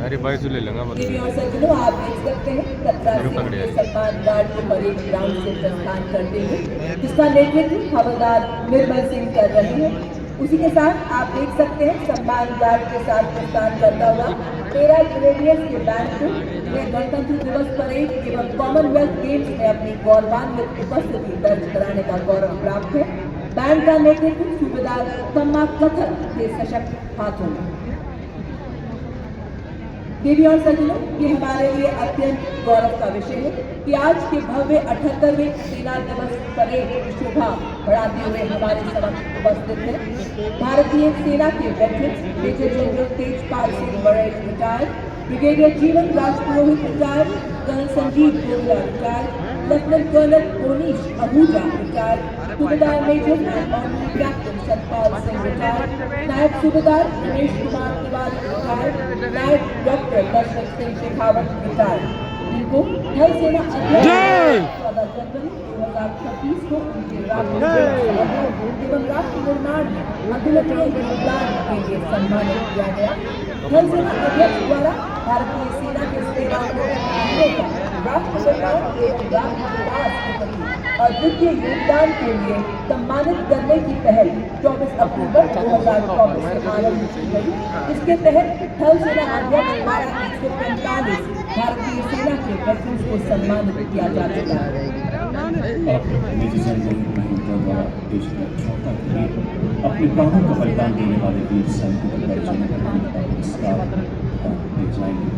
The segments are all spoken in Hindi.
अरे भाई ले लेंगे देवी और सज्जनों, आप देख सकते हैं 17 सिंह के सम्मान गार्ड के परेड ग्राउंड से प्रस्थान करते हुए जिसका नेतृत्व हवलदार निर्मल सिंह कर रहे हैं। उसी के साथ आप देख सकते हैं सम्मान गार्ड के साथ प्रस्थान करता हुआ 13 ग्रेडियंस के बैंड को जिन्हें गणतंत्र दिवस परेड एवं कॉमनवेल्थ गेम्स में अपनी गौरवान्वित उपस्थिति दर्ज कराने का गौरव प्राप्त है। बैंड का नेतृत्व सूबेदार तम्मा कथक के सशक्त हाथों में। देवी और सज्जनों, ये हमारे लिए अत्यंत गौरव का विषय है कि आज के भव्य 78वें सेना दिवस परेड की शोभा बढ़ाते हुए हमारे समक्ष उपस्थित है भारतीय सेना के veterans major general Tejpal Singh Badaich retired, brigadier Jeevan Rajpurohit retired, colonel Sanjeev Govila retired, lieutenant colonel Onish Ahuja retired, subedar major and honorary captain Satpal Singh retired, naib subedar Ramesh Kumar Tiwari retired, naib doctor Dashrath Singh Shekhawat retired. इनको थल सेना अध्यक्ष 14 जनवरी 2026 को उनके एवं राष्ट्र निर्माण में अतुलनीय योगदान के लिए सम्मानित किया गया। थल सेना अध्यक्ष द्वारा भारतीय सेना के सेनाओं राष्ट्र निर्माण एवं राष्ट्र विकास के प्रति अद्वितीय योगदान के लिए सम्मानित करने की पहल 24 अक्टूबर 2024 से आरंभ की गई। इसके तहत थल सेना अध्यक्ष द्वारा 145 भारतीय सेना के वेटरन्स को सम्मानित किया जा चुका है। देश की रक्षा के लिए अपने प्राणों का बलिदान देने वाले वीर सैनिकों को पुरस्कार दिए जाएंगे।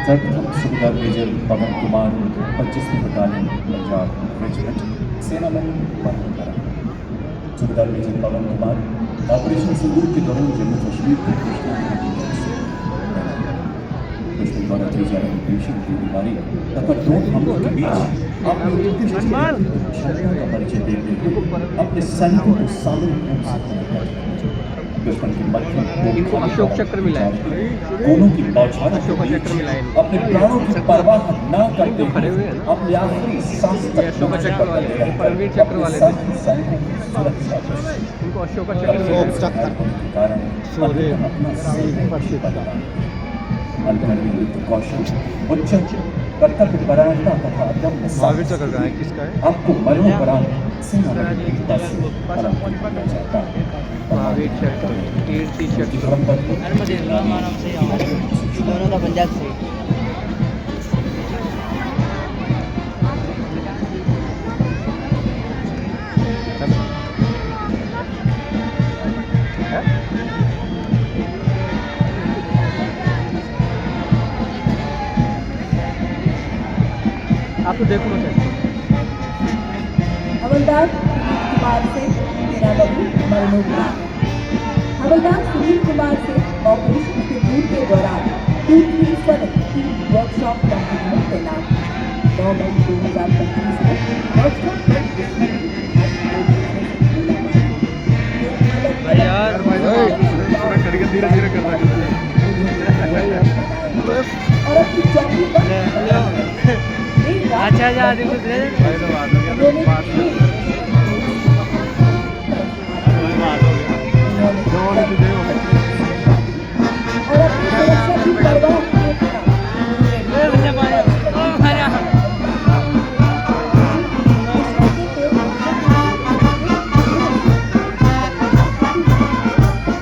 सर्वप्रथम सूबेदार मेजर पवन कुमार 25वीं बटालियन पंजाब रेजिमेंट सेना में बहाल करा। सूबेदार मेजर पवन कुमार ऑपरेशन सिंदूर के दौरान जम्मू कश्मीर के दुश्मन द्वारा की जा रही भीषण गोलीबारी तथा ड्रोन हमलों के बीच क्षमता का परिचय देते हुए अपने सैनिकों को सामूहिक दुश्मन की मध्य अशोक चक्र मिला है, दोनों की बौछारों अशोक चक्र मिला है, अपने प्राणों की परवाह न करते हुए अपने आखिरी सांस तक अशोक चक्र वाले परमवीर चक्र वाले उनको अशोक चक्र के कारण अपना कौशल उच्च कर्तव्य परायणता तथा अदम्य साहस आपको मरणोपरांत सेना में वीरता से अलंकृत किया जाता है। महावीर चक्र, कीर्ति चक्र, दोनों का पंजाब से आप तो देखो ना हवलदार कुमार से मेरा बबू मरणोपरांत। हवलदार सुनील कुमार से ऑपरेशन सिंदूर के दौरान 237 वर्कशॉप कंपनी में तैनात 9 मई 2025 में वर्कशॉप धीरे धीरे कर और अपनी चौकी पर अच्छा अच्छा और अपनी सुरक्षा की परवाह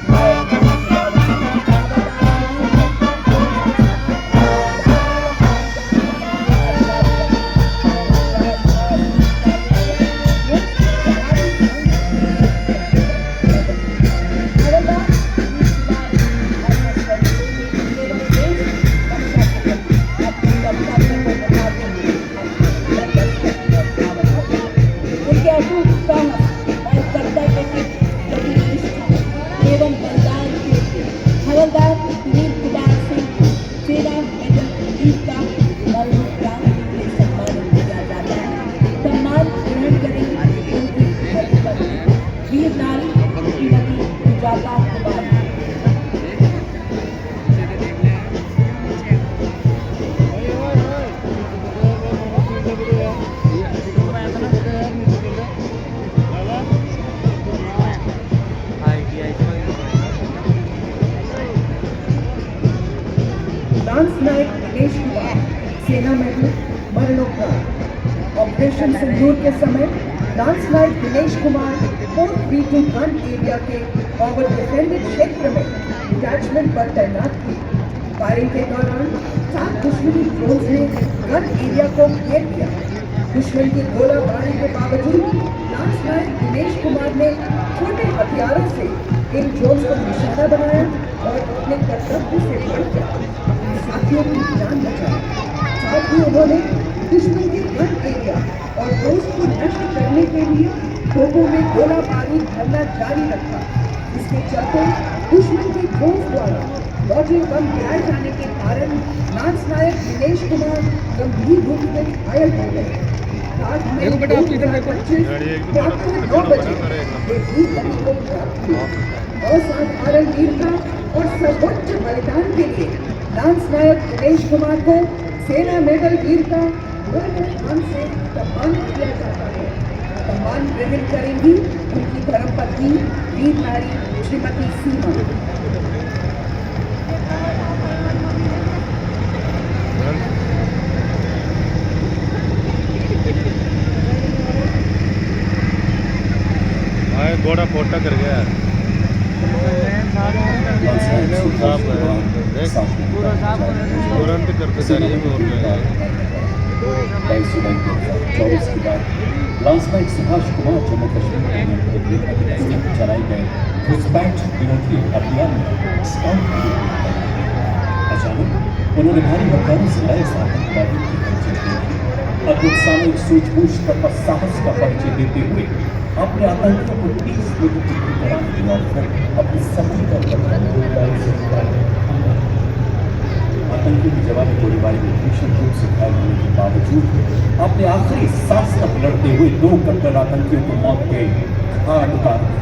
किए लांस नायक दिनेश कुमार सेना मेडल मरणोपरांत। ऑपरेशन सिंदूर के समय लांस नायक दिनेश कुमार 432 गन एरिया के ओवर डिफेंडेड क्षेत्र में डिटैचमेंट पर तैनात थे। फायरिंग के दौरान 7 दुश्मनी ड्रोन्स ने गन एरिया को घेर लिया। दुश्मन की गोलाबारी के बावजूद लांस नायक दिनेश कुमार ने छोटे हथियारों से इन ड्रोन्स को निशाना बनाया और अपने कर्तव्य से बढ़कर अपने साथियों की जान बचाई। साथ ही उन्होंने दुश्मन के गन एरिया और ड्रोन्स को नष्ट करने के लिए तोपों में गोला बारूद भरना जारी रखा। इसके चलते दुश्मन के ड्रोन्स द्वारा लॉन्चिंग बम गिराए जाने के कारण लांस नायक दिनेश कुमार गंभीर रूप से घायल हो गए। रात में 2 बजे ये वीर गति को प्राप्त हुआ। असाधारण वीरता और सर्वोच्च बलिदान के लिए लांस नायक दिनेश कुमार को सेना मेडल वीरता खान से सम्मानित किया जाता है। सम्मान ग्रहण करेंगी उनकी धर्मपत्नी वीर नारी श्रीमती सीमा। घोड़ा फोटा कर गया तुरंत करते लांस नायक सुभाष कुमार जम्मू कश्मीर में चलाए गए घुसपैठ विरोधी अभियान में स्काउट के रूप में तैनात। अचानक उन्होंने भारी हथियारों से लैस आतंकवादियों की परिचय दी। अद्भुत सामूहिक सूझबूझ तथा साहस का परिचय देते हुए अपने आतंकियों को 30 मिनट की दौरान दिया और अपनी सफल कर आतंकियों की जवाबी गोलीबारी में भीषण रूप से घायल होने के बावजूद अपने आखिरी सांस तक लड़ते हुए 2 कट्टर आतंकियों को मौत के घाट उतार दिया।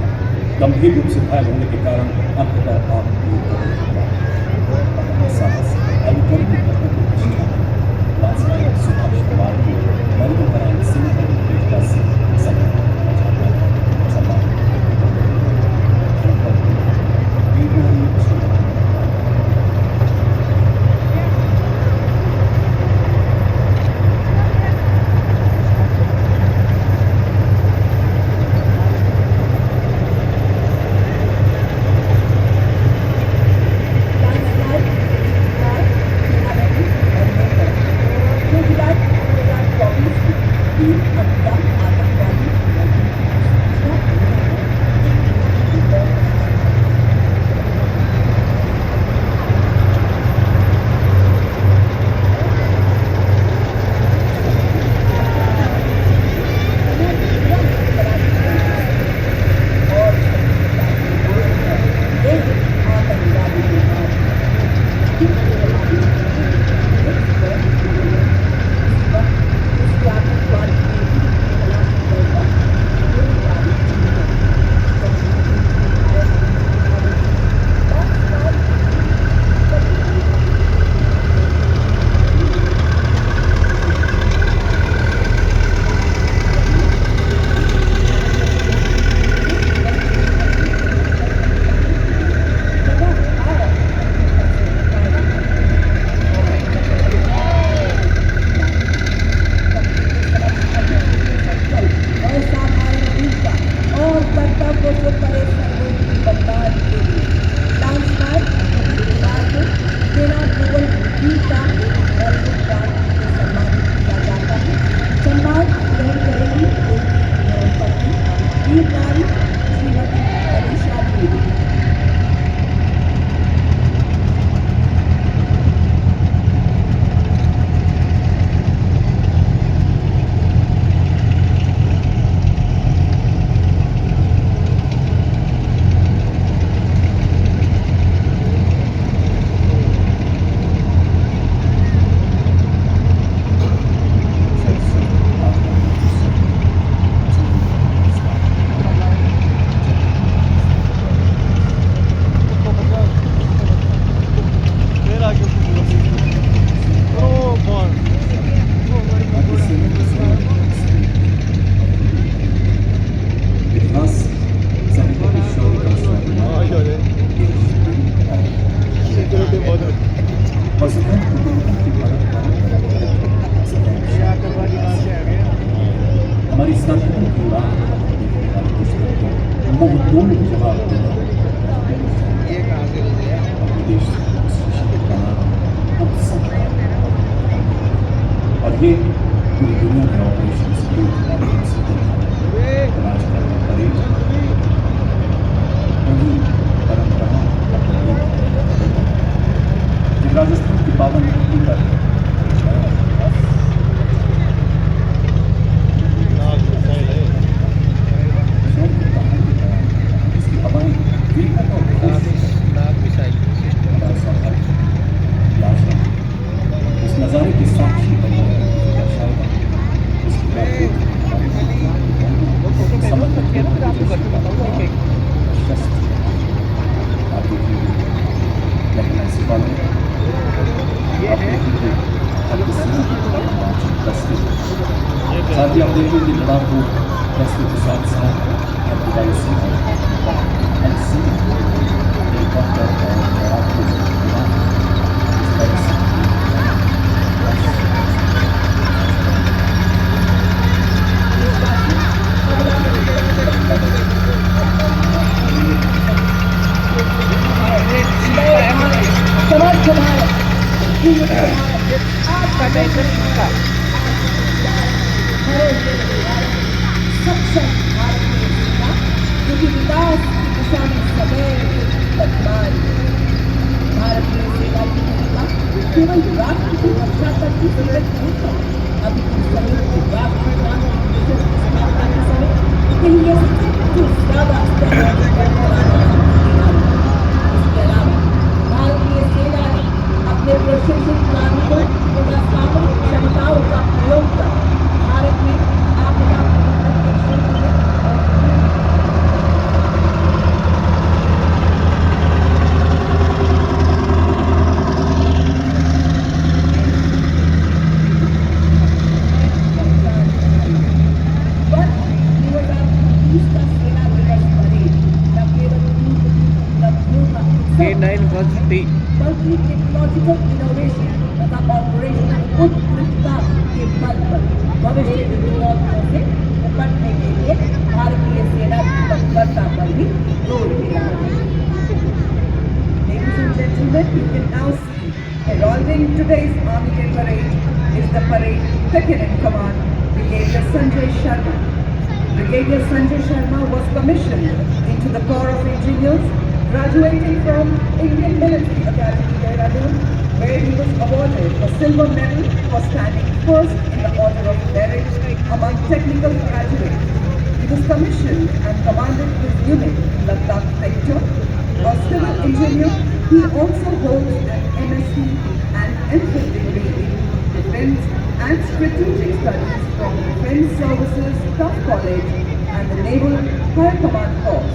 गंभीर रूप से घायल होने के कारण अंततः आप साहस लांस नायक सुभाष कुमार की मरणोपरांत सिंह से सदैव आतंकवादी कहाँ से आ गए? हमारी सरहदों की उड़ान देखने वाले दुश्मन को मुंह तोड़ जवाब देना ये कहाँ से लगे? अपने देश से सुरक्षित बनाना हम सब और ये पूरी दुनिया में ऑपरेशन सिंदूर के माध्यम से राज करने परेड उन्हीं परंपराओं का प्रयोग जब राजस्थान की पावन धरती पर इसकी हवाएं बेहद और इस नज़ारे के साक्षी बन गए इसकी लेकिन ऐसे पल साथ ही आप देखिए कि लड़ाकू फैसले के साथ साथ सक्षम भारतीय सेना जो कि विकास की दिशा में सदैव वर्तमान भारतीय सेना की भूमिका केवल राष्ट्र की रक्षा तक ही सीमित नहीं है। अभी संयुक्त राष्ट्र की स्थापना के समय कहीं ये जो ज्यादा स्तर पर इसके अलावा भारतीय सेना ने अपने प्रशिक्षित कार्मिकों तथा सामरिक क्षमताओं का प्रयोग कर भारत में आपदा प्रबंधन के क्षेत्र में बल्कि टेक्नोलॉजिकल इनोवेशन तथा ऑपरेशनल उत्कृष्टता के बल पर भविष्य की चुनौतियों से निपटने के लिए भारतीय सेना की तत्परता पर भी जोर दिया है। Ladies and gentlemen, you can now see heralding today's Army Day parade is the parade second in command, Brigadier Sanjay Sharma. Brigadier Sanjay Sharma was commissioned into the Corps of Engineers, graduating from Indian Military Academy, Dehradun, where he was awarded a silver medal for standing first in the order of merit among technical graduates. He was commissioned and commanded his unit in Ladakh sector. A civil engineer, he also holds an MSc and MPhil degree in Defence and Strategic Studies from Defence Services, Staff College and the Naval High Command Corps.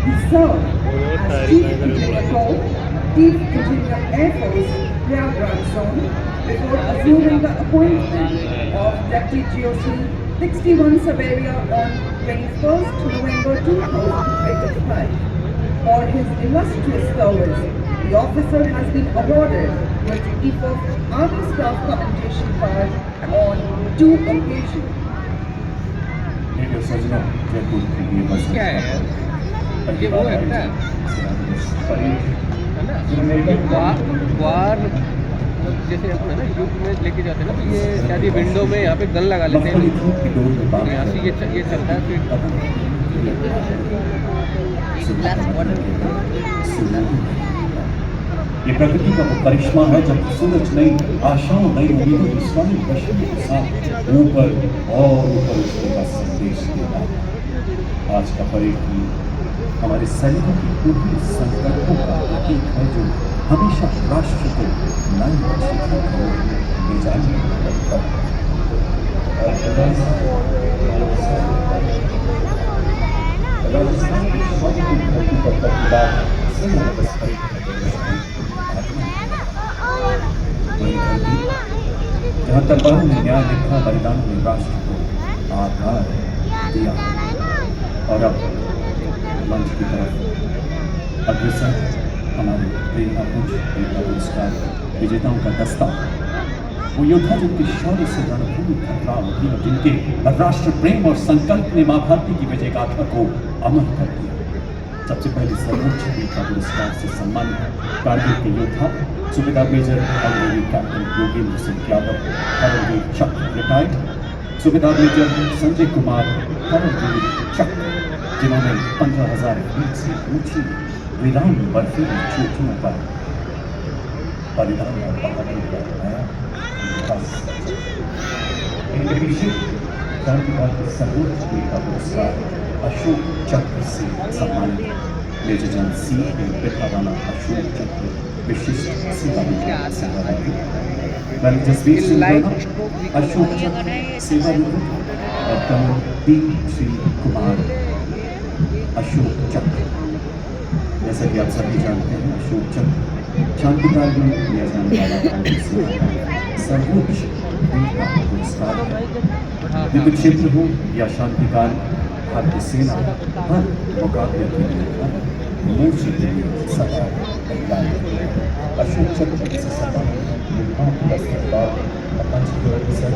He served as Chief Engineer Corps, Chief Engineer Air Force, Prayagraj Zone, before assuming the appointment of Deputy GOC 61 Savaria on 21st November 2025. For his illustrious service, the officer has been awarded with the Army Staff Commendation Card on 2 occasions. Radio सजनों जयपुर के लिए बस क्या है यार? ये वो है क्या? है ना? ये वार जैसे अपने ना युद्ध में लेके जाते हैं ना, तो ये शायद ये विंडो में यहाँ पे गन लगा लेते हैं, यहाँ से ये चलता है फिर ये प्रकृति का वो करिश्मा है जब सूरज नई आशाओं नई उम्मीदों की स्वर्णिम रोशनी के साथ ऊपर और ऊपर उठने का संदेश देता है। आज का परेड भी हमारे सैनिकों की पूरी संकल्पों का प्रतीक है जो हमेशा राष्ट्र को नई शिखर को ले जाने राजस्थान की स्वर्ण की धरती पर पहली जहाँ तलवारों ने न्याय लिखा, बलिदान ने राष्ट्र को आधार दिया। और अब मंच की तरफ अग्रसर हमारे प्रेरणा पुंज पुरस्कार विजेताओं का दस्ता, वो योद्धा जिनके शौर्य से रणभूमि खतरा होती और जिनके राष्ट्र प्रेम और संकल्प ने मां भारती की विजय गाथा को अमर कर दिया। सबसे पहले सर्वोच्च वीरता पुरस्कार से सम्मानित कारगिल के योद्धा Subedar major honorary captain Yogendra Singh Yadav, Param Vir Chakra retired subedar major Sanjay Kumar, Paramvir चक्र, जिन्होंने 15,000 फीट से ऊंची वीरान बर्फीली चोटियों पर बलिदान और बहादुरी का नया इतिहास रचा। इनके पीछे क्रांतिकाल के सर्वोच्च वीरता पुरस्कार अशोक चक्र से सम्मानित मेजर जनरल सी ए बिरलावाला अशोक चक्र विशिष्ट सेवा मैंने जसवीर सिंह राणा अशोक चक्र सेवानिवृत्त और कर्नल पी श्री कुमार अशोक चक्र। जैसा कि आप सभी जानते हैं, अशोक चक्र शांतिकाल में दिया जाने वाला भारतीय सेना का सर्वोच्च वीरता पुरस्कार है। युद्ध क्षेत्र हो या शांतिकाल, भारतीय सेना हर मुकाबले के लिए मोर्चे के लिए सदा तैयार है। अशोक चक्र से सम्मानित योद्धाओं का दस्ता मंच की ओर से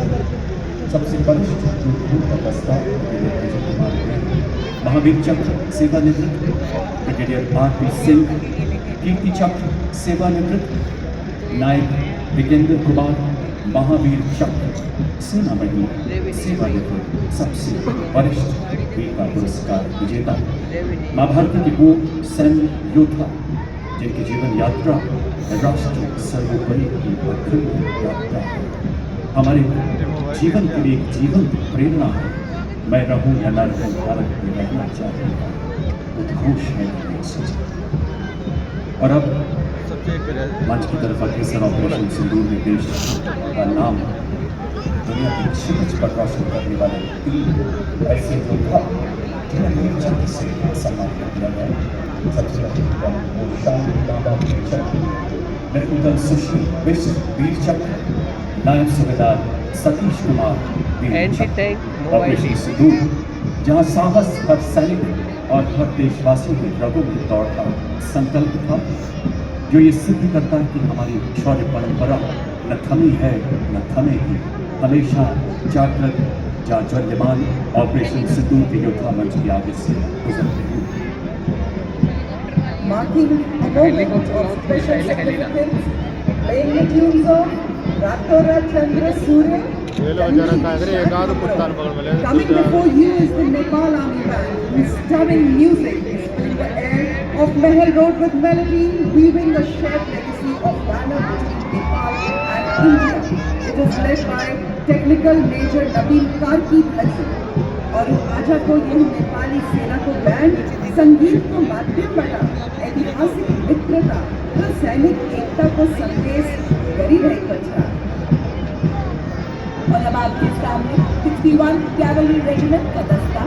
सबसे वरिष्ठ योद्धाओं का दस्ता ब्रिगेडियर कुमार महावीर चक्र सेवानिवृत्त ब्रिगेडियर आर.पी. सिंह, कीर्ति चक्र सेवानिवृत्त नायक विजेंद्र कुमार, महावीर चक्र सेना में सेवानिवृत्त सबसे वरिष्ठ वीरता पुरस्कार विजेता मां भारती के वो सैन्य योद्धा जिनकी जीवन यात्रा राष्ट्र सर्वोपरि की अखंड यात्रा है, हमारे जीवन के लिए एक जीवंत प्रेरणा है। मैं रहूं या न रहूं, भारत में रहना चाहूँगा, उद्घोष है मेरे सोच। और अब मंच की तरफ अग्रसर ऑपरेशन सिंदूर में देश का नाम दुनिया की क्षितिज पर रोशन करने वाले 3 ऐसे योद्धा जिन्हें वीर चक्र से सम्मानित किया गया। सबसे अधिक शान बाबा वीर चक्र, लेफ्टिनेंट सुश्री विश्व वीर चक्र, नायब सूबेदार सतीश कुमार वीर चक्र। ऑपरेशन सिंदूर जहां साहस हर सैनिक और हर देशवासी के रगों में दौड़ता संकल्प था, जो ये सिद्ध करता है कि हमारी शौर्य परंपरा न थमी है न थमेगी, हमेशा जागृत जाज्वल्यमान ऑपरेशन सिंदूर के योद्धा मंच की आगे से गुजरते हैं। Marking a moment of special significance, playing the tunes of Ratora Chandra Surya. Coming before you is the Nepal Army Band, whose stirring music is filling the air of Mahal Road with melody, weaving a shared legacy of banner between Nepal and India. It is led by Technical Major Nabeel Karki Bhaji. और आजा को यह नेपाली सेना को बैंड संगीत को माध्यम बना ऐतिहासिक मित्रता व सैनिक एकता को संदेश करी रही कचरा। और अब आपके सामने 61 कैवलरी रेजिमेंट का दस्ता,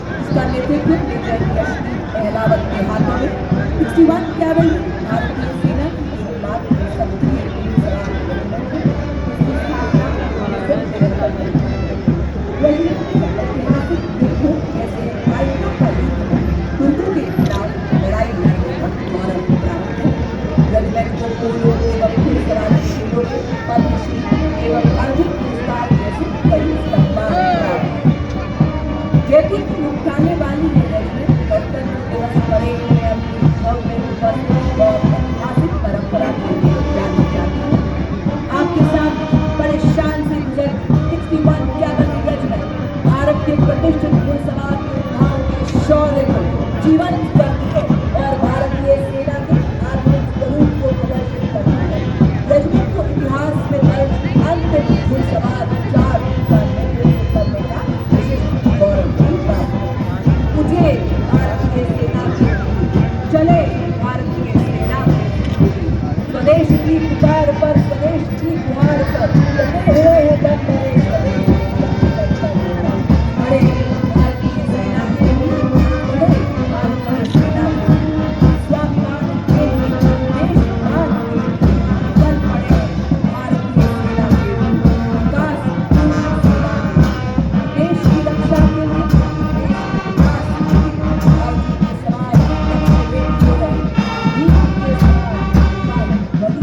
जिसका नेतृत्व मेजर यशदीप अहलावत के हाथों में 61 कैवलरी भारतीय सेना की एकमात्र सक्रिय रेजिमेंट है, जिसकी स्थापना 1953 में ऐतिहासिक युद्धों जैसे आयुधों का युद्ध, तुर्कों के खिलाफ लड़ाई लड़ने का गौरव प्राप्त है। रेजिमेंट को पोलो एवं घुड़सवारी खेलों में पद्मश्री एवं अर्जुन पुरस्कार जैसे कई सम्मान प्राप्त हैं। जयपुर की मुख्यालय वाली ये रेजिमेंट गणतंत्र दिवस परेड में अपनी भव्य उपस्थिति और ऐतिहासिक परंपरा के लिए जानी जाती है। आपके साथ बड़े शान से गुजरती 61 कैवलरी रेजिमेंट भारत के प्रतिष्ठित घुड़सवार योद्धाओं के शौर्य को जीवंत करती है और भारतीय सेना के आधुनिक स्वरूप को प्रदर्शित करती है। रेजिमेंट को इतिहास में दर्ज अंतिम घुड़सवार चार का नेतृत्व करने का विशिष्ट गौरव भी प्राप्त है। मुझे भारतीय सेना की चले भारतीय सेना स्वदेश की पुकार पर, स्वदेश की गुहार पर लगे हुए हैं दम मेरे स्वदेश बड़े भारतीय सेना के लिए, बड़े भारतीय सेना के स्वाभिमान के लिए, देशमान के लिए बल पड़े भारतीय सेना के लिए, विकास सेना के देश की रक्षा के लिए, देश के विकास के लिए और जिनके समाज लक्ष्य बेटी हो गए, नीति के समाज बलि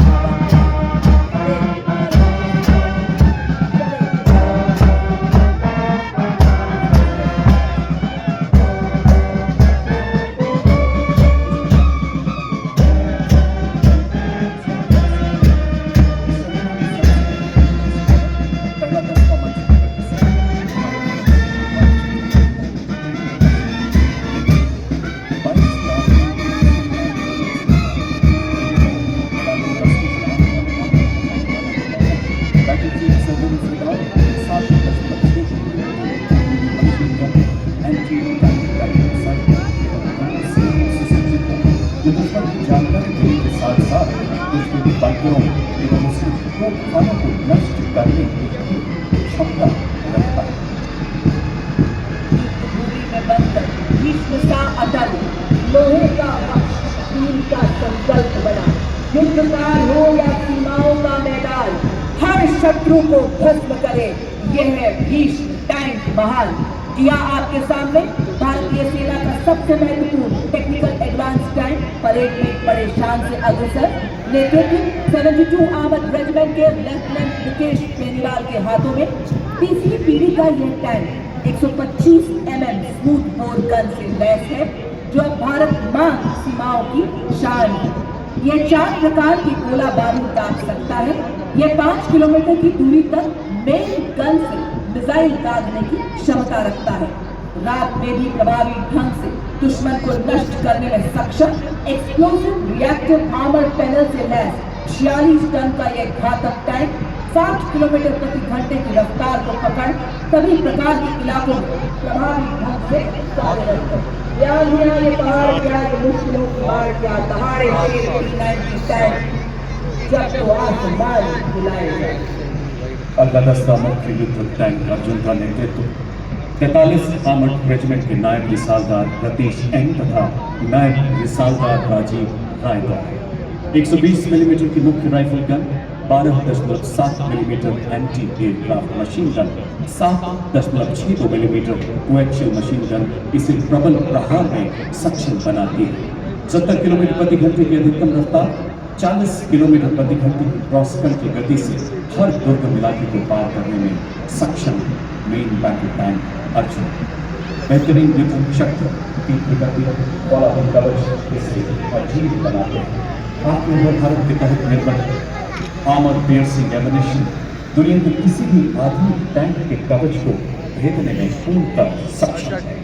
वो तूफानों को नष्ट करने की क्षमता रखता है। दूरी में बनकर भीष्म सा अटल, लोहे का वक्ष, वीर का संकल्प बना। युद्ध काल हो या सीमाओं का मैदान, हर शत्रु को भस्म करे, यह है भीष्म टैंक महान। किया आपके सामने भारतीय सेना का सबसे महत्वपूर्ण टेक्निकल एडवांस टैंक परेड में बड़े शान से अग्रसर। नेतृत्व 72 आर्मर्ड रेजिमेंट के लेफ्टिनेंट मुकेश बेनीवाल के हाथों में। तीसरी पीढ़ी का यह tank 125 mm smooth bore gun से लैस है, जो अब भारत मां सीमाओं की शान है। यह 4 प्रकार के गोला बारूद दाग सकता है। यह 5 किलोमीटर की दूरी तक मेन गन से मिसाइल दागने की क्षमता रखता है। रात में भी प्रभावी ढंग से दुश्मन को नष्ट करने में सक्षम एक्सप्लोसिव रिएक्टिव आर्मर पैनल से लैस 46 टन का यह घातक टैंक 60 किलोमीटर प्रति घंटे की रफ्तार को पकड़ सभी प्रकार के इलाकों में प्रभावी ढंग से कार्यरत है। यहाँ ये पहाड़ क्या, ये मुश्किलों की बाढ़ क्या, दहाड़े की टैंक जब तो आसमान हिलाए जाए। अल्लादस्ता मुख्य युद्ध टैंक अर्जुन का नेतृत्व 43 आर्मर्ड रेजिमेंट के नायब रिसालदार रतीश एन तथा नायब रिसालदार राजीव राय द्वारा 120 मिलीमीटर की मुख्य rifle gun, 12.7 millimetre anti aircraft machine gun, 7.62 millimetre coaxial machine gun इसे प्रबल प्रहार में सक्षम बनाती है। 70 किलोमीटर प्रति घंटे की अधिकतम रफ्तार, 40 किलोमीटर प्रति घंटे की क्रॉस कंट्री गति से हर दुर्गम इलाके को पार करने में सक्षम मेन बैटल टैंक अर्जुन। बेहतरीन युद्ध शक्ति, तीव्र गति, वाला कवच इसे अजीब बनाते हैं। आत्मनिर्भर भारत के तहत निर्मित आर्मर पियर्सिंग एमिनेशन दुनिया के किसी भी आधुनिक टैंक के कवच को भेदने में पूर्णतः सक्षम है।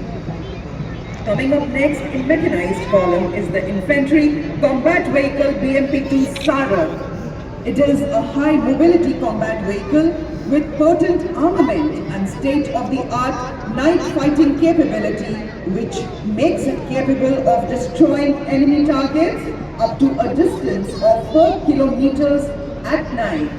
Coming up next in mechanized column is the infantry combat vehicle BMP-2 Sara. It is a high mobility combat vehicle with potent armament and state-of-the-art night fighting capability, which makes it capable of destroying enemy targets up to a distance of 4 kilometers at night.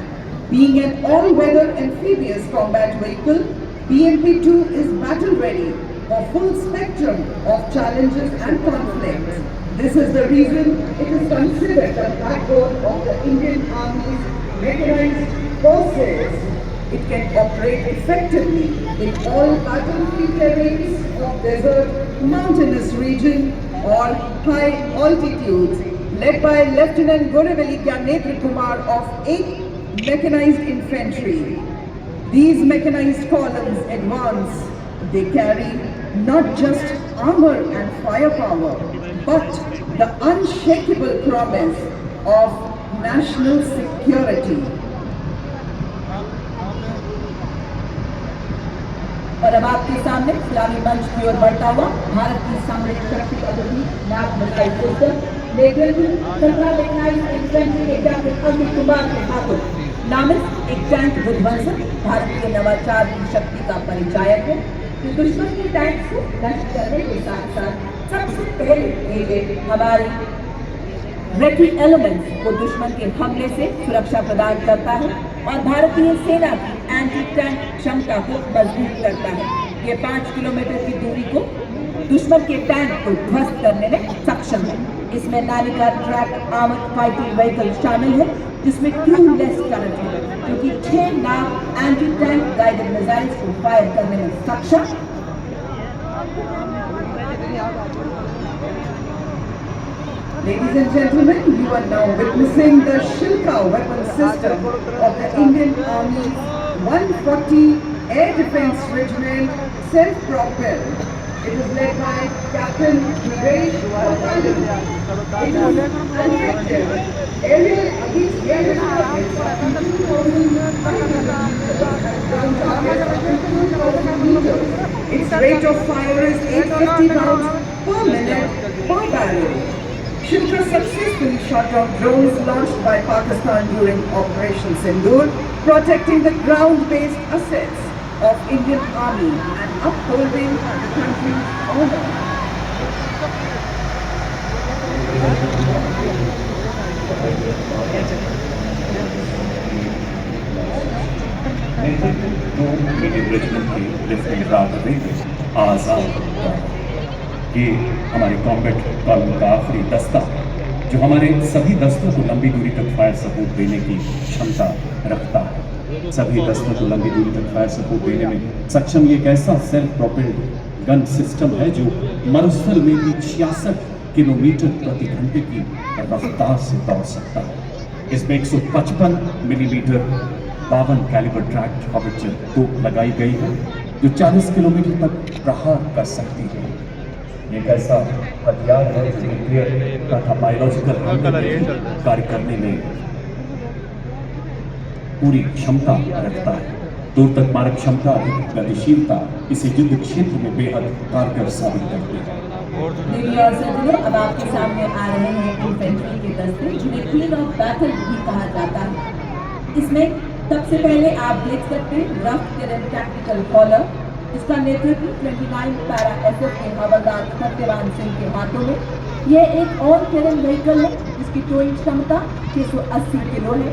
Being an all-weather amphibious combat vehicle, BMP-2 is battle-ready for full spectrum of challenges and conflicts. This is the reason it is considered the backbone of the Indian Army's mechanized forces. It can operate effectively in all battlefield terrains of desert, mountainous region or high altitudes. Led by Lieutenant Goraveli Gyanetri Kumar of 8th Mechanized Infantry. These mechanized columns advance. They carry not just armor and firepower, but the unshakable promise of national security. और अब आपके सामने सलामी मंच की ओर बढ़ता हुआ भारत की सामरिक शक्ति का प्रतीक नाग मिसाइल सिस्टम अमित कुमार के हाथों नामित एक टैंक विध्वंसक भारतीय नवाचार की शक्ति का परिचायक है, जो दुश्मन के टैंक को नष्ट करने के साथ साथ सबसे पहले भेजे हमारी रेकी एलिमेंट्स को दुश्मन के हमले से सुरक्षा प्रदान करता है और भारतीय सेना की एंटी टैंक क्षमता को मजबूत करता है। ये 5 किलोमीटर की दूरी को दुश्मन के टैंक को ध्वस्त करने में सक्षम है। इसमें Navika track armoured fighting vehicle शामिल है, जिसमें क्रूलेस टनल है, जो कि 6 नाव एंटी टैंक गाइडेड मिसाइल्स को फायर करने में सक्षम। Ladies and gentlemen, you are now witnessing the Shilka weapon system of the Indian Army's 140 Air Defence Regiment, self-propelled. It is led by Captain Viresh Patel. It is effective aerial against air targets up to 2,500 meters. Its rate of fire is 850 rounds per minute per barrel. Shilka successfully shot down drones launched by Pakistan during Operation Sindoor, protecting the ground-based assets of Indian Army and upholding the country's honor. दो मीडियम रेजिमेंट के लेफ्टिनेंट राघवेंद्र आजाद। ये हमारे कॉम्बैट कॉलम का आखिरी दस्ता जो हमारे सभी दस्तों को लंबी दूरी तक फायर सपोर्ट देने की क्षमता रखता है। सभी दस्तों को लंबी दूरी तक फायर सपोर्ट देने में सक्षम ये एक ऐसा सेल्फ प्रोपेल्ड गन सिस्टम है जो मरुस्थल में भी 66 किलोमीटर प्रति घंटे की रफ्तार से दौड़ सकता है। इसमें 155 मिलीमीटर 52 कैलिबर ट्रैक्ट हॉविट्जर तोप लगाई गई है जो 40 किलोमीटर तक प्रहार कर सकती है। एक ऐसा हथियार है जो न्यूक्लियर तथा बायोलॉजिकल कार्य करने में पूरी क्षमता रखता है। दूर तक मारक क्षमता, अधिक गतिशीलता इसे युद्ध क्षेत्र में बेहद कारगर साबित करती है। देवी और सज्जनों, अब आपके सामने आ रहे हैं इन्फेंट्री के दस्ते जिन्हें क्वीन ऑफ बैटल भी कहा जाता है। इसमें सबसे पहले आप देख सकते हैं रफ किरण टैक्टिकल कॉलर, इसका नेतृत्व 29 पैरा एसएफ के हवलदार सत्यवान सिंह के हाथों में। यह एक और किरण व्हीकल है जिसकी टोइंग क्षमता 680 किलो है।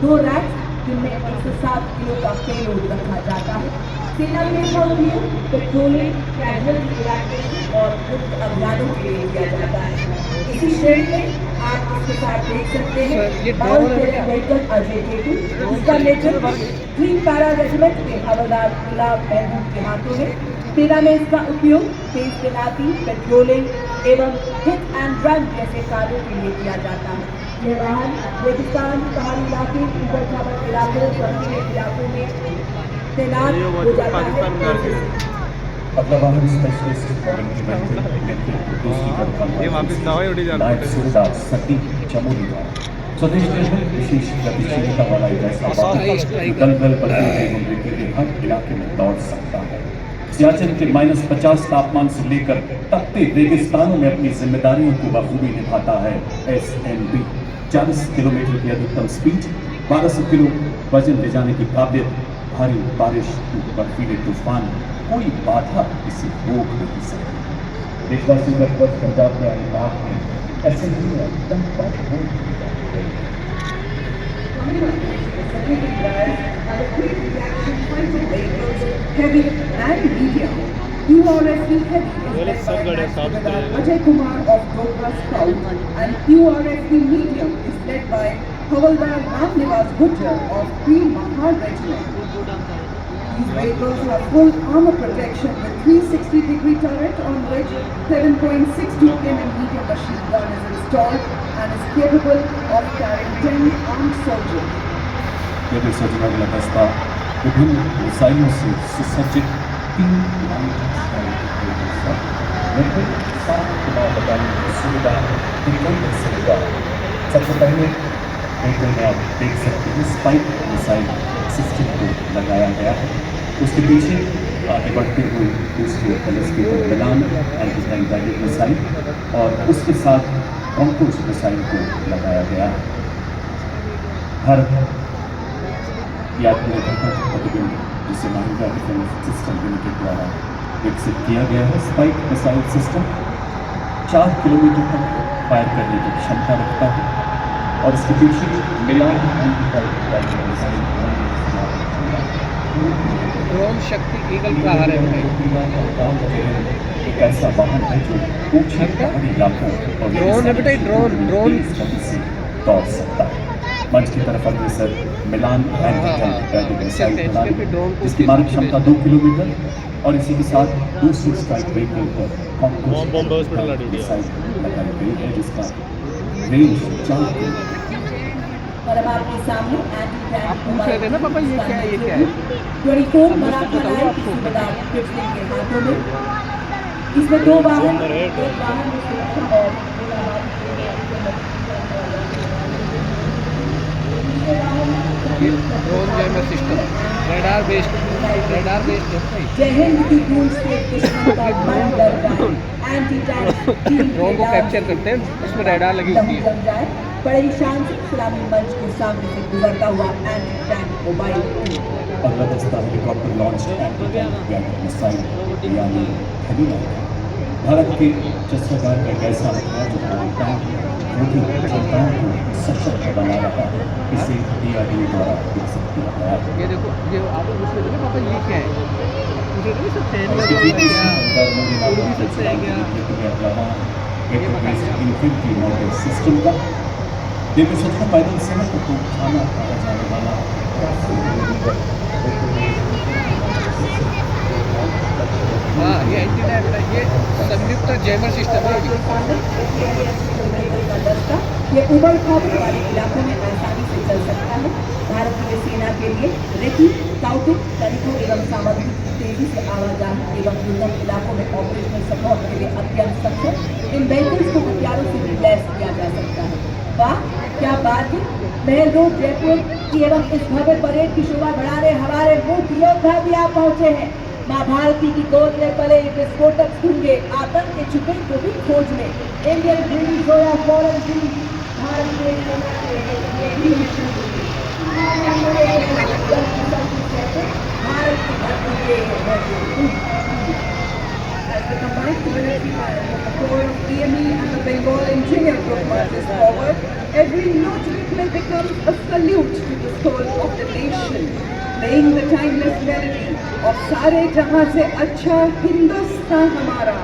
2 रैक्स जिनमें 107 किलो का पेलोड रखा जाता है। सेना में उपयोग पेट्रोलिंग, कैजुअल इवैक्यूएशन और युद्ध अभियानों के लिए किया जाता है। इसी श्रेणी में आप इसके साथ देख सकते हैं बाल किरण व्हीकल अजय केतु, इसका नेतृत्व 3 पैरा रेजिमेंट के हवलदार गुलाब महबूब के हाथों में। सेना में इसका उपयोग तेज तैनाती, पेट्रोलिंग एवं हिट एंड रन जैसे कार्यों के लिए किया जाता है। यह वाहन रेगिस्तान, पहाड़ी इलाके, ऊबड़ खाबड़ इलाकों, बर्फीले इलाकों में तैनात हो जाता है। अगला वाहन स्पेशलिस्ट नायब सूबेदार सतीश चमोली का स्वदेश में विशेष गतिशीलता वाला एक ऐसा वाहन दलदल बर्फीले एवं रेतीले हर इलाके में दौड़ सकता है। सियाचिन के -50 तापमान से लेकर तपते रेगिस्तानों में अपनी जिम्मेदारियों को बखूबी निभाता है SNB। 40 किलोमीटर की अधिकतम स्पीड, 1200 किलो वजन ले जाने की काबिलियत, भारी बारिश, बर्फीले तूफान, कोई बाधा इसे रोक नहीं सकती। देशवासियों का ध्वज पंजाब में आए बाग में SNB में एकदम heavy and medium. URSV heavy is led by Ajay Kumar of Dogra Scout, and URSV medium is led by Havaldar Ramnivas Gujjar of Queen Mahal Regiment. These vehicles have full armor protection with 360-degree turret on which 7.62 mm medium machine gun is installed and is capable of carrying 10 armed soldiers. केंद्रीय सचिव अगला दस्ता विभिन्न मिसाइलों से सुसज्जित 3 लगभग 7 चुनाव बटालियन की सुविधा सेवा। सबसे पहले व्हीकल में आप देख सकते हैं स्पाइक मिसाइल सिस्टम को लगाया गया है। उसके पीछे आगे बढ़ते हुए दूसरी बैलिस्टिक मिलान एंटी टैंक गाइडेड मिसाइल और उसके साथ कॉम्पोज मिसाइल को लगाया गया है। भारत की आत्मनिर्भरता का प्रतिबिंब जिसे महिंद्रा डिफेंस सिस्टम लिमिटेड द्वारा विकसित किया गया है। स्पाइक मिसाइल सिस्टम 4 किलोमीटर तक फायर करने की क्षमता रखता है और इसके पीछे मिलान ड्रोन शक्ति ईगल प्रहार है। एक ऐसा वाहन है जो ऊंचे पहाड़ी इलाकों और ड्रोन है बेटा, ड्रोन से दौड़ सकता है। मंच की तरफ अग्रसर मिलान जिसकी मारक क्षमता 2 किलोमीटर और इसी के साथ दूसरी स्ट्राइक व्हीकल पर कॉम्पोज मिसाइल लगाई गई है जिसका रेंज 4 किलोमीटर। और अब आपके सामने एंटी टैंक पूछ रहे थे ना पापा ये क्या है, ये क्या है? 24 मराठा लाइन सूबेदार कृष्ण के हाथों में। इसमें 2 वाहन, एक वाहन में सुरक्षा और drone jammer system radar based है। जय हिंद की गूंज से दुश्मन का मन डरता है। एंटी टैंक ड्रोन को कैप्चर करते हैं, उसमें रडार लगी होती है। जम जाए बड़े ही शान से सलामी मंच के सामने से गुजरता हुआ एंटी टैंक मोबाइल। अगला दस्ता helicopter launch anti tank guided missile यानी हेवी नाइट। भारत के शस्त्रागार का एक ऐसा हथियार जो हमारे टैंक योद्धा क्षमताओं को सशक्त बना रहा है। इसे DRDO द्वारा विकसित किया गया है। ये देखो, ये आप पूछ रहे थे ना पापा ये क्या है, पूछ रहे थे ना सब फैन लगा इसके हुआ है बीच क्या, अंदर उड़ भी सकते हैं क्या, इन्फिनिटी मॉडल सिस्टम का दिव्य सत्ता पैदल सेना को तोपखाना कहा जाने वाला हाँ ये एंटी टैंक है, ये संयुक्त जैमर सिस्टम है ये। का दस्ता ये उबड़ खाबड़ वाले इलाकों में आसानी से चल सकता है। भारतीय सेना के लिए रेकी, स्काउटिंग तरीकों एवं सामग्री की तेजी से आवाजाही एवं दुर्गम इलाकों में ऑपरेशनल सपोर्ट के लिए अत्यंत सक्षम इन व्हीकल्स को हथियारों से भी लैस किया जा सकता है। वाह क्या बात है! महल रोड जयपुर की एवं इस भव्य परेड की शोभा बढ़ाने हमारे मुख्य योद्धा भी आप पहुंचे हैं। माँ भारती की गोद में पले विस्फोटक सूंघे आतंक के छुपे को भी खोज में इंडियन ग्रीन सोया फॉरन ग्रीन भारतीय सेना के लिए मिशन भारत की धरती पे as the combined military core of EME and the Bengal Engineer Group marches forward, every note will become a salute to the soul of the nation, playing the timeless melody of Sare Jahan Se Acha Hindustan Hamara.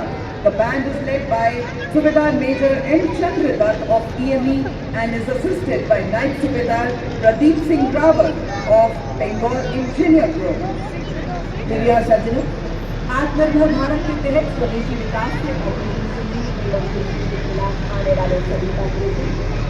The band is led by Subedar Major M. Chandradat of EME and is assisted by Knight Subedar Pradeep Singh Rawat of Bengal Engineer Group. Deviya Sajjano, आत्मनिर्भर भारत के तहत स्वदेशी विकास के आने वाले सभी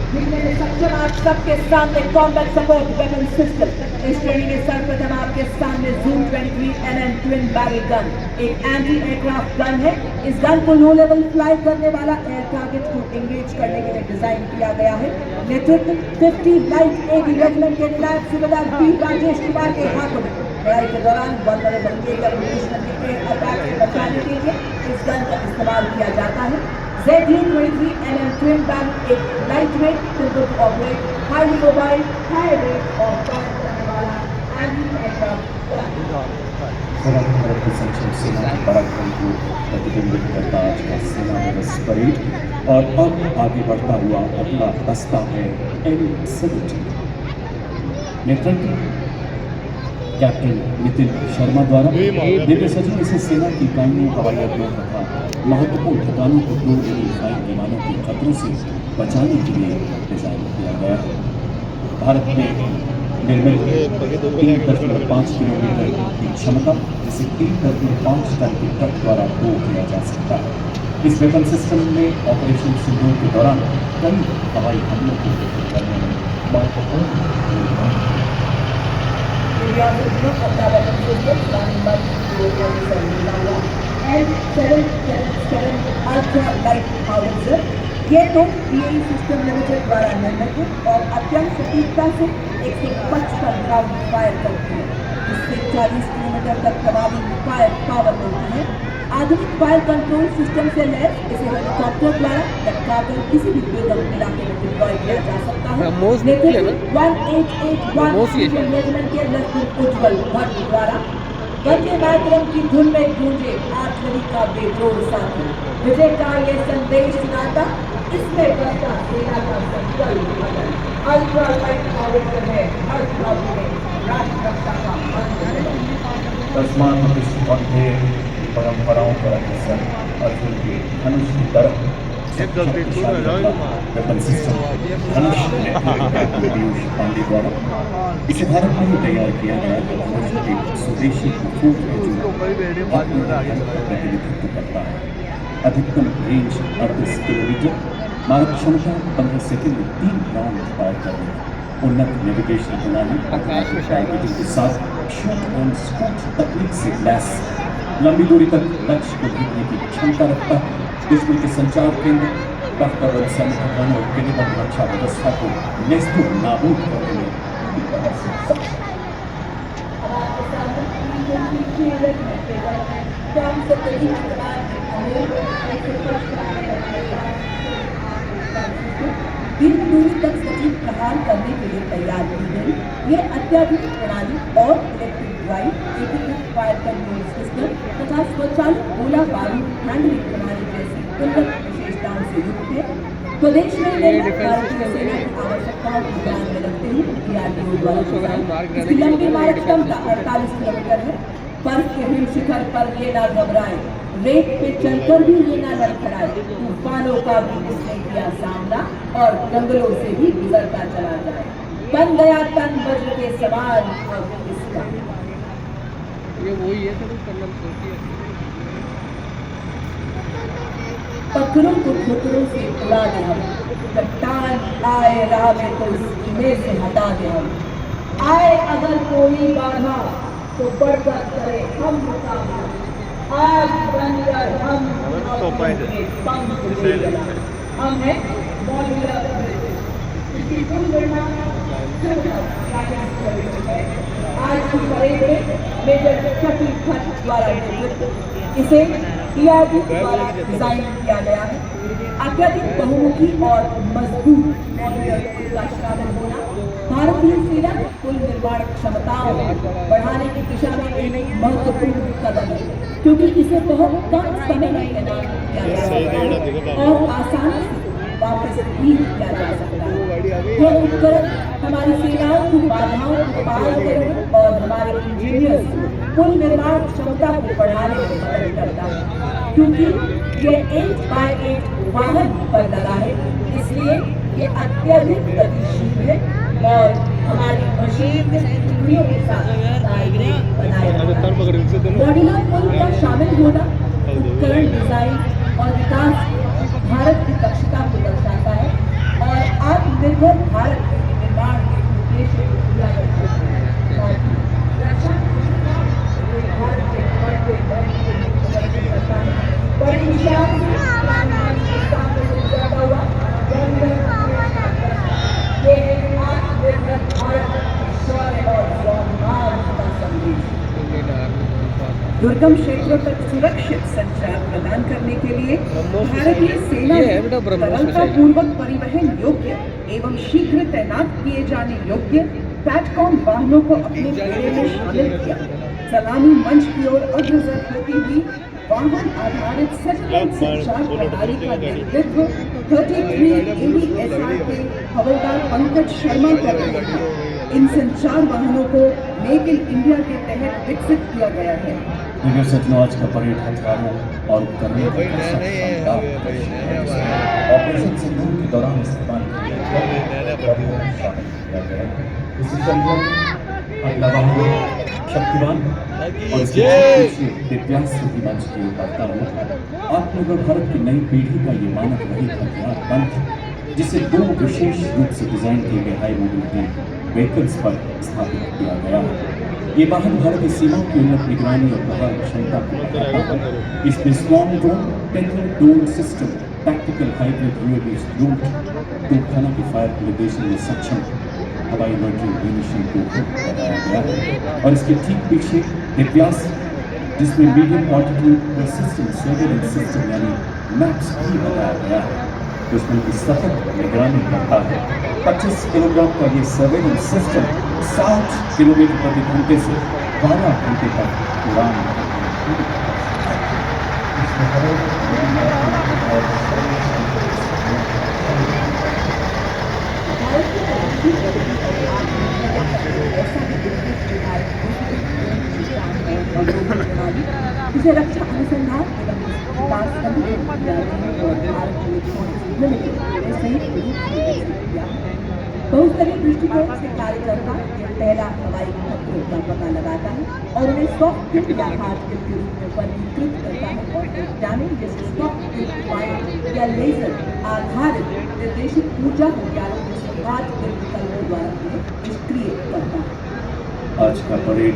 जिनमें सक्षम आप सबके सामने कॉम्बैट सपोर्ट वेपन सिस्टम। इस श्रेणी में सर्वप्रथम आपके सामने Zoom 23 NN twin barrel gun एक एंटी एयरक्राफ्ट गन है। इस गन को लो लेवल फ्लाई करने वाला एयर टारगेट को एंगेज करने के लिए डिजाइन किया गया है। नेतृत्व 50 लाइट एडी रेजिमेंट के नायब सूबेदार बी राजेश कुमार के हाथों में लड़ाई के दौरान दुश्मन के अटैक से बचाने के लिए इस गन का इस्तेमाल किया जाता है। Z-23 NM ट्विन बैरल एक light weight simple to operate highly mobile high rate और फायर करने वाला एंटी एयरक्राफ्ट भारत की संक्षिप्त सेना के पराक्रम को प्रतिबिंबित करता आज का सेना दिवस परेड। और अब आगे बढ़ता हुआ अगला दस्ता है L-70 नेतृत्व कैप्टन नितिन शर्मा द्वारा दिव्य सचिव इसे सेना की इकाइयों हवाई अड्डों तथा महत्वपूर्ण ठिकानों को दो फ्लाइट विमानों के खतरों से बचाने के लिए डिजाइन किया गया है। भारत में निर्मित 3.5 किलोमीटर की क्षमता जिसे 3.5 टन के ट्रक द्वारा टो किया जा सकता है। इस वेपन सिस्टम में ऑपरेशन सिंदूर के दौरान कई हवाई हमलों को करने में महत्वपूर्ण अल्ट्रा लाइट हाउसर ये तो BAE सिस्टम लिमिटेड द्वारा निर्मित है और अत्यंत सटीकता से 155 राउंड फायर करती है, जिससे 40 किलोमीटर तक प्रभावी फायर पावर मिलती है। आधुनिक फायर कंट्रोल सिस्टम से लैस इसे हेलीकॉप्टर द्वारा तत्काल किसी भी दुर्गम इलाके में डिप्लॉय किया जा सकता है। 1881 रेजिमेंट के लेफ्टिनेंट उज्जवल भट्ट द्वारा वंदे मातरम की धुन में गूंजे आर्टिलरी का बेजोड़ साथी विजय का ये संदेश सुनाता इसमें बसता सेना का संकल्प अल्ट्रा लाइट हाउसर है हर भावी में राष्ट्र रक्षा का तस्मान प्रतिष्ठे परंपराओं पर अग्रसर अर्जुन के धनुष की तरफ वेपन सिस्टम धनुष पीयूष पांडे द्वारा इसे भारत में ही तैयार किया गया धनुष एक स्वदेशी तोप है जो प्रतिनिधित्व करता है। अधिकतम रेंज 38 किलोमीटर, मारक क्षमता 15 सेकंड में 3 राउंड फायर करने, उन्नत नेविगेशन प्रणाली टारगेटिंग के साथ शूट एंड स्कूट तकनीक से लैस लंबी दूरी तक लक्ष्य को भेजने की क्षमता रखता है। दुश्मन के संचार केंद्र दफ्तर संगठन और केंद्रीय रक्षा व्यवस्था को नेस्तु नाबूद करने में पूरी तरह से सक्षम दीर्घ दूरी तक सटीक प्रहार करने के लिए तैयार की गई ये अत्याधुनिक प्रणाली और इलेक्ट्रिक ड्राइव एकीकृत फायर कंट्रोल सिस्टम तथा स्वचालित गोला बारूद हैंडलिंग प्रणाली जैसी उन्नत विशेषताओं से युक्त है। प्रदेश में भारतीय सेना की आवश्यकताओं को ध्यान में रखते हुए DRDO द्वारा इसकी लंबी मारक क्षमता 48 किलोमीटर है। बर्फ के हिम शिखर पर ये ना घबराए, रेत पे चलकर भी ये ना लड़खड़ाए, तूफानों का भी इसने किया सामना और जंगलों से भी गुजरता चला जाए। बन गया तन वज्र के समान अब इसका। ये वही है सर, कर्नल सोचिए। पत्थरों को ठोकरों से उड़ा दे हम, चट्टान आए राह में तो सीने से हटा दे हम। आए अगर कोई बाधा तो बढ़कर करे हम मुकाबला। आज बनकर हम पंख देगा। हम हैं मॉड्यूलर इसकी कुल गणना आज की परेड में मेजर शकील भट्ट द्वारा नेतृत्व इसे DRDO द्वारा डिजाइन किया गया है। अत्यधिक बहुमुखी और मजबूत मॉड्यूलर पुल का शामिल होना भारतीय सेना की कुल निर्माण क्षमताओं बढ़ाने की दिशा में एक महत्वपूर्ण कदम है, क्योंकि इसे बहुत कम समय में तैनात किया जा सकता है और आसानी से वापस भी किया जा सकता है। यह उपकरण हमारी सेनाओं की बाधाओं को पार करने और हमारे इंजीनियर्स पुल निर्माण क्षमता को बढ़ाने में मदद करता है, क्योंकि यह 8x8 वाहन पर लगा है, इसलिए ये अत्यधिक गतिशील है और हमारी मशीन टुकड़ियों के साथ तालमेल बनाए रखता है। मॉड्यूलर पुल का शामिल होना उपकरण डिजाइन और विकास भारत की दक्षता को दर्शाता है और आत्मनिर्भर भारत के निर्माण के उद्देश्य को पूरा करता है और रक्षा भारत के बढ़ते प्रदर्शन करता है। बड़ी विशाल ज्यादा हुआ ये आत्मनिर्भर भारत शौर्य और सम्मान का संदेश। दुर्गम क्षेत्रों तक सुरक्षित संचार प्रदान करने के लिए भारतीय सेना में तरलतापूर्वक परिवहन योग्य एवं शीघ्र तैनात किए जाने योग्य पैटकॉम वाहनों को अपने बेड़े में शामिल किया। सलामी मंच की ओर अग्रसर होती हुई वाहन आधारित सैटेलाइट संचार प्रणाली का नेतृत्व 33 AVSR के हवलदार पंकज शर्मा कर रहे हैं। इन संचार वाहनों को मेक इन इंडिया के तहत विकसित किया गया है। आज का परेड हथियारों और उपकरणों के ऑपरेशन सिंदूर के दौरान इस्तेमाल शक्तिवान और दिव्यांश की मंच की उपाधता हो। आत्मनिर्भर भारत की नई पीढ़ी का ये मानक रहित हथियार बंद, जिसे दो विशेष रूप से डिजाइन किए गए हाई मोबिलिटी व्हीकल्स पर स्थापित किया गया है। ये वाहन भारतीय सीमाओं की उन्नत निगरानी और प्रहार क्षमता को बढ़ाता है। इसमें strong drone, technical drone system, tactical hybrid UAV route, तोपखाना की फायर निर्देशन में सक्षम हवाई इमर्जिंग म्यूनिशन को बताया गया है। और इसके ठीक पीछे दिव्यांश, जिसमें medium altitude persistent surveillance system यानी मैप्स भी बताया गया है, दुश्मन की सतत निगरानी करता है। 25 किलोग्राम का ये सर्वेलेंस सिस्टम 60 किलोमीटर प्रति घंटे से 12 घंटे तक उड़ान इसे रक्षा अनुसंधान एवं विकास बहुस्तरीय दृष्टिकोण से कार्य करता यह पहला हवाई खतरों का पता लगाता है और उन्हें सॉफ्ट किल या हार्ड किल के रूप में वर्गीकृत करता है और जाने जैसे सॉफ्ट किल फायर या लेजर आधारित निर्देशित ऊर्जा हथियारों जैसे हार्ड किल विकल्पों द्वारा उन्हें निष्क्रिय करता है। आज का परेड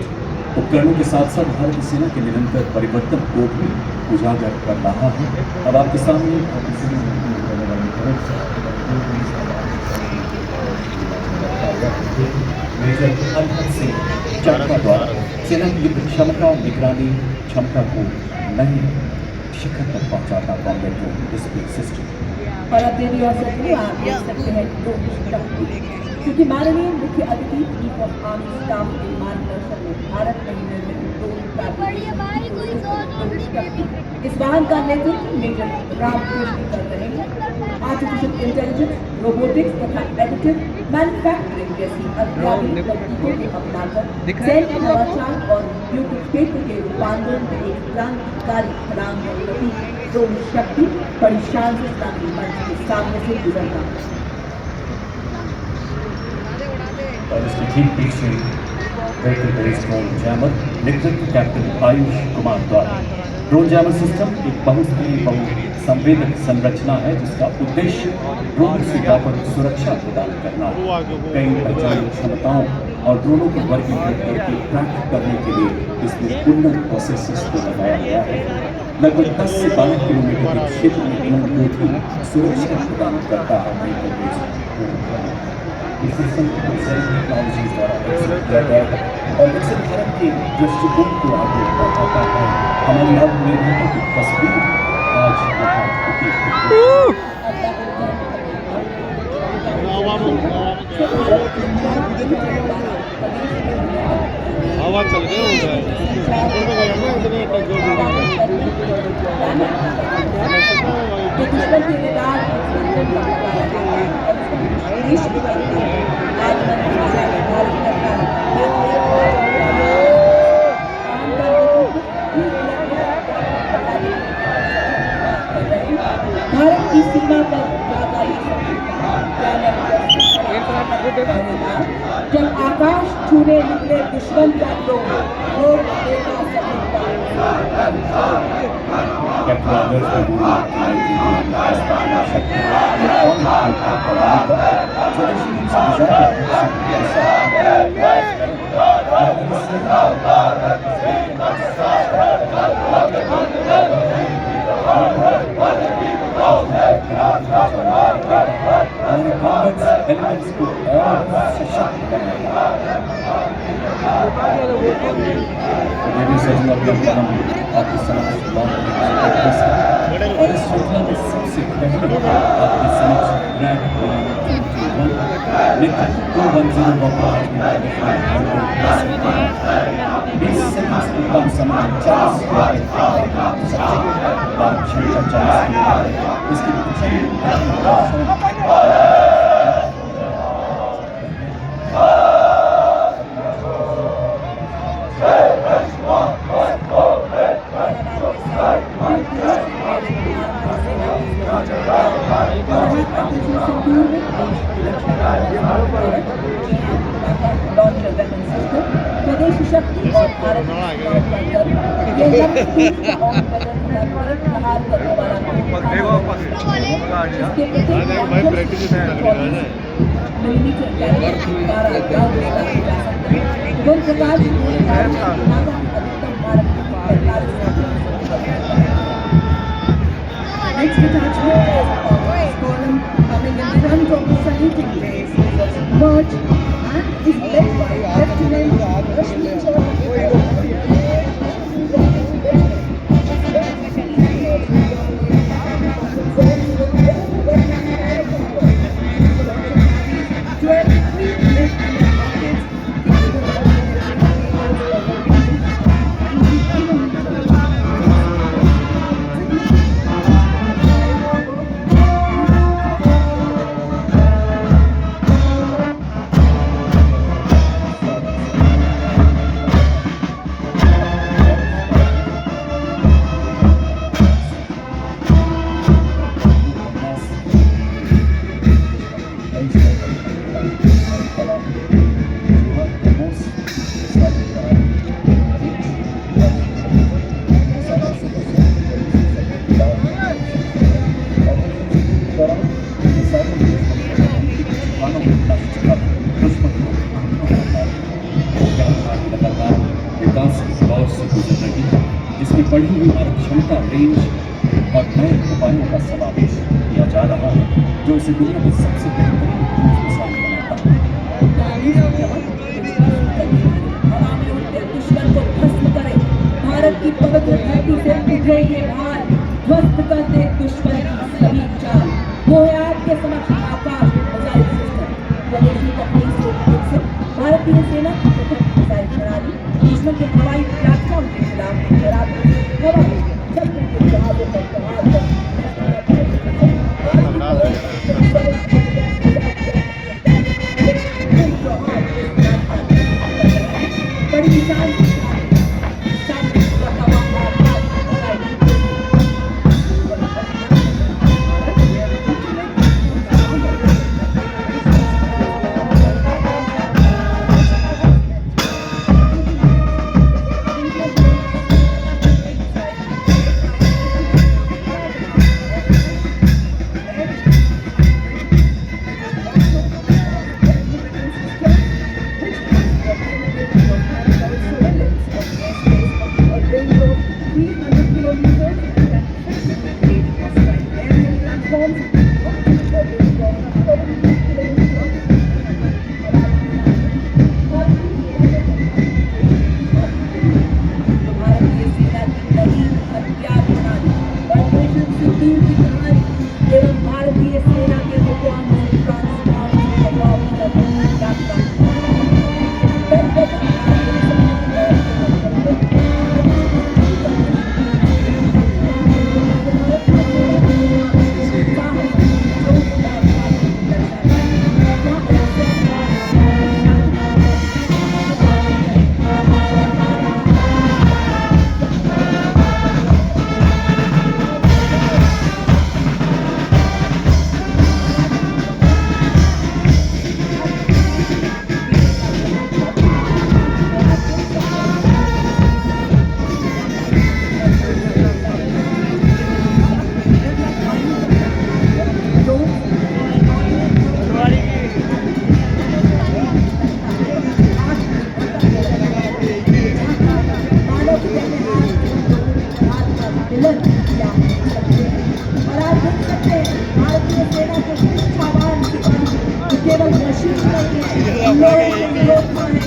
उपकरणों के साथ साथ भारतीय सेना के निरंतर परिवर्तन को भी उजागर कर रहा है। अब आपके सामने मेजर अनहद सिंह चक्का द्वारा सेना की युद्ध क्षमता निगरानी क्षमता को नए शिखर तक पहुंचाता कॉम्बैट ड्रोन डिस्प्ले सिस्टम। और अब देवी और सत्य आप देख सकते हैं क्योंकि माननीय मुख्य अतिथि चीफ ऑफ आर्मी स्टाफ के मार्गदर्शन में भारत में निर्मित ड्रोन इस वाहन का नेतृत्व मेजर रामकृष्ण कर रहे हैं। आर्टिफिशियल इंटेलिजेंस, रोबोटिक्स तथा एडिटिव मैन्युफैक्चरिंग जैसी अत्याधुनिक तकनीकों को अपनाकर सैन्य नवाचार और युद्ध क्षेत्र के रूपांतरण में एक क्रांतिकारी छलांग और प्रतीक ड्रोन शक्ति बड़ी शान से इस्लामी मंच के सामने से गुजर रहा है। और इसके ठीक पीछे व्हीकल बेस्ड ड्रोन जैमर नेतृत्व कैप्टन आयुष कुमार द्वारा। ड्रोन जैमर सिस्टम एक बहुस्तरीय बहुसंवेदक संरचना है जिसका उद्देश्य ड्रोन सुविधा पर सुरक्षा प्रदान करना है। कई पहचान क्षमताओं और ड्रोनों को वर्गीकृत करके ट्रैक करने के लिए इसमें उन्नत प्रोसेसर्स को लगाया गया है। लगभग 10 से 12 किलोमीटर के क्षेत्र में ड्रोन को भी सुरक्षा प्रदान करता है। इस सिस्टम को टेक्नोलॉजी द्वारा विकसित किया गया है और विकसित भारत के दृष्टिकोण को आगे बढ़ाता है। हमारी आत्मनिर्भरता की तस्वीर आज यहाँ हवा चल भारत की सीमा पर जब आकाश छूने निकले दुश्मन का ड्रोन वो देखा एलिमेंट्स को और सशक्त बनाएगा। मेरे सजन आपके समक्ष और इस श्रृंखला में सबसे पहले आपके समक्ष ब्रैंड 20 सेकंड्स के कम समय 40 प्रदेश शक्ति और Bharat Next detachment is column coming in front of the saluting base was merged and is led by Lieutenant Rashmi इसमें बढ़ी हुई मारक क्षमता, रेंज और नए उपायों का समावेश किया जा रहा है जो इसे दुनिया में सबसे बेहतरीन मिसाल बनाता है। दुश्मन को भस्म करे, भारत की पवित्र धरती से उठे ये भार ध्वस्त कर दे दुश्मन की सभी चाल। वो है आपके समक्ष आकाश मिसाइल सिस्टम, स्वदेशी तकनीक से विकसित भारतीय सेना मिसाइल प्रणाली दुश्मन के हवाई प्लेटफॉर्म के खिलाफ हवा में चक्र के जहाजों पर सवार बड़ी शान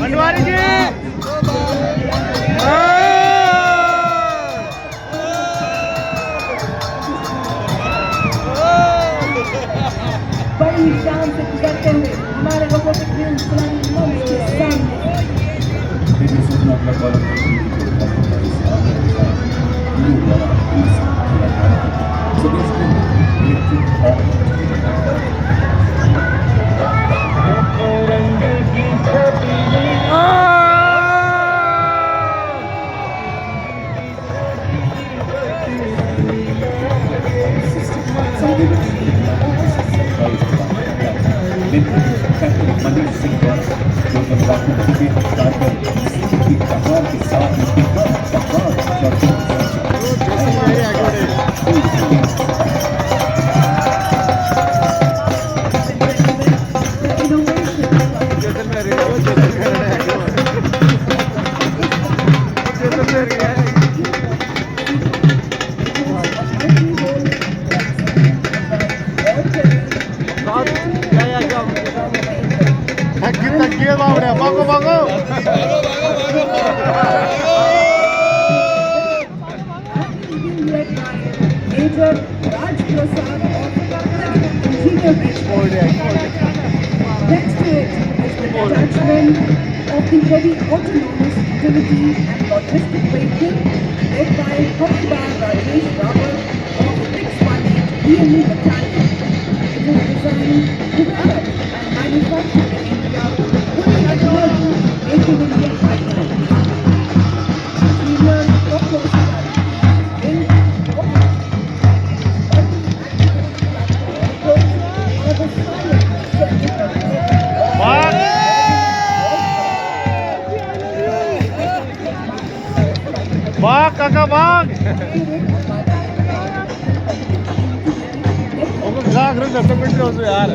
पटवारी जी बड़ी शान से गुजरते हुए हमारे लोगों के खेल सामने Ini semua melakukan Major Raj Prasad Engineer Next to it is the detachment of the heavy autonomous utility and logistic vehicle led by Hafidar Rajesh Rawat of 618 DME Battalion. It is designed, developed and manufactured in India with technology making India pipeline. Interior proposal भाग काका भाग जागरण 10 मिनट हो यार